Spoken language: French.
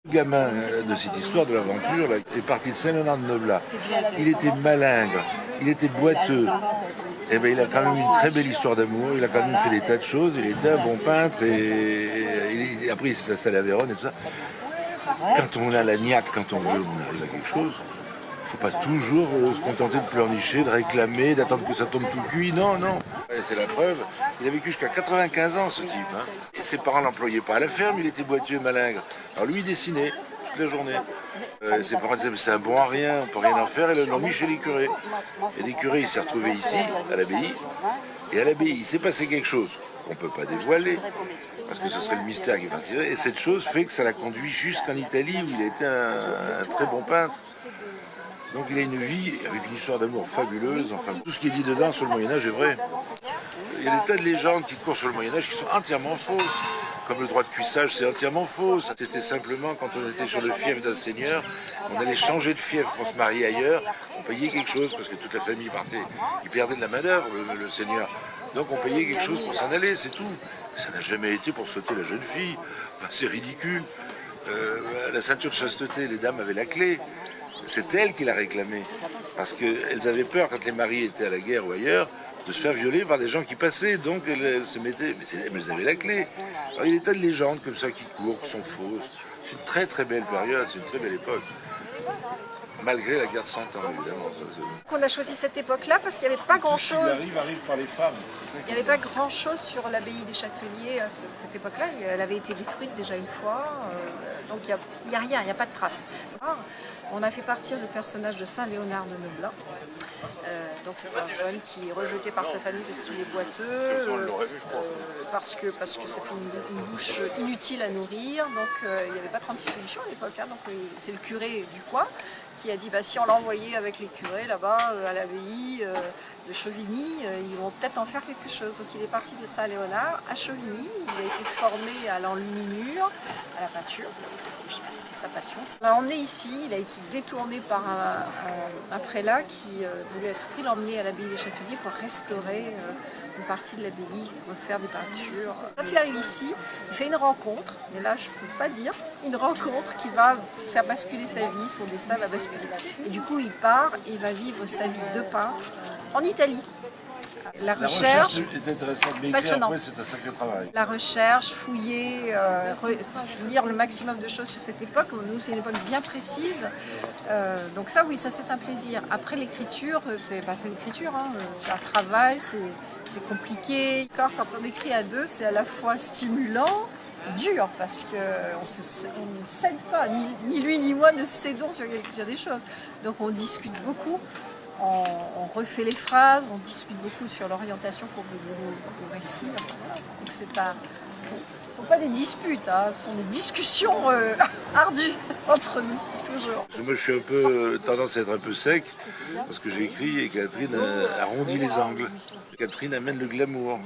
Le gamin de cette histoire de l'aventure là, est parti de Saint-Léonard-de-Noblat. Il était malingre, il était boiteux. Et ben, il a quand même une très belle histoire d'amour, il a quand même fait des tas de choses, il était un bon peintre et après il s'est installé à Vérone et tout ça. Quand on a la niaque, quand on veut, on arrive à quelque chose. Il ne faut pas toujours se contenter de pleurnicher, de réclamer, d'attendre que ça tombe tout cuit. Non, non. Et c'est la preuve. Il a vécu jusqu'à 95 ans, ce type. Hein. Et ses parents ne l'employaient pas à la ferme, il était boiteux et malingre. Alors lui, il dessinait toute la journée. Ses parents disaient, c'est un bon à rien, on ne peut rien en faire. Et l'ont mis chez les curés. Et les curés, il s'est retrouvé ici, à l'abbaye. Et à l'abbaye, il s'est passé quelque chose qu'on ne peut pas dévoiler, parce que ce serait le mystère qui partirait. Et cette chose fait que ça l'a conduit jusqu'en Italie, où il a été un très bon peintre. Donc il a une vie avec une histoire d'amour fabuleuse. Enfin, tout ce qui est dit dedans sur le Moyen-Âge est vrai. Il y a des tas de légendes qui courent sur le Moyen-Âge qui sont entièrement fausses. Comme le droit de cuissage, c'est entièrement faux. C'était simplement quand on était sur le fief d'un seigneur, on allait changer de fief pour se marier ailleurs, on payait quelque chose parce que toute la famille partait. Il perdait de la main-d'œuvre, le seigneur. Donc on payait quelque chose pour s'en aller, c'est tout. Ça n'a jamais été pour sauter la jeune fille. Enfin, c'est ridicule. La ceinture de chasteté, les dames avaient la clé. C'est elle qui l'a réclamée. Parce qu'elles avaient peur, quand les maris étaient à la guerre ou ailleurs, de se faire violer par des gens qui passaient. Donc elles se mettaient. Mais elles avaient la clé. Alors, il y a des tas de légendes comme ça qui courent, qui sont fausses. C'est une très très belle période, c'est une très belle époque. Malgré la guerre de 100 ans, évidemment. On a choisi cette époque-là parce qu'il n'y avait pas grand-chose. Arrive par les femmes. Il n'y avait pas grand-chose sur l'abbaye des Châteliers à cette époque-là. Elle avait été détruite déjà une fois. Donc il n'y a rien, il n'y a pas de traces. On a fait partir le personnage de Saint-Léonard de Noblat. Donc c'est un jeune qui est rejeté par sa famille parce qu'il est boiteux, parce que ça fait une bouche inutile à nourrir. Donc il n'y avait pas 36 solutions à l'époque. Donc c'est le curé du coin qui a dit si on l'a envoyé avec les curés là-bas à l'abbaye de Chauvigny, ils vont peut-être en faire quelque chose. Donc il est parti de Saint-Léonard à Chauvigny, il a été formé à l'enluminure, à la peinture, et puis c'était sa passion. On l'a emmené ici, il a été détourné par un prélat qui voulait à tout prix l'emmener à l'abbaye des Châteliers pour restaurer une partie de l'abbaye, refaire des peintures. Quand il arrive ici, il fait une rencontre, mais là je ne peux pas dire, une rencontre qui va faire basculer sa vie, son destin va basculer. Et du coup il part et il va vivre sa vie de peintre en Italie. La recherche est intéressante, mais passionnant. Après, c'est un sacré travail. La recherche, fouiller, lire le maximum de choses sur cette époque. Nous, c'est une époque bien précise. Donc ça, oui, ça c'est un plaisir. Après l'écriture, c'est l'écriture, hein. C'est un travail, c'est compliqué. Quand on écrit à deux, c'est à la fois stimulant, dur, parce qu'on ne cède pas, ni lui ni moi ne cédons sur des choses. Donc on discute beaucoup. On refait les phrases, on discute beaucoup sur l'orientation qu'on veut donner au récit. Donc ce ne sont pas des disputes, hein, ce sont des discussions ardues entre nous, toujours. Moi je suis un peu tendance à être un peu sec, parce que j'ai écrit et Catherine arrondit les angles. Catherine amène le glamour.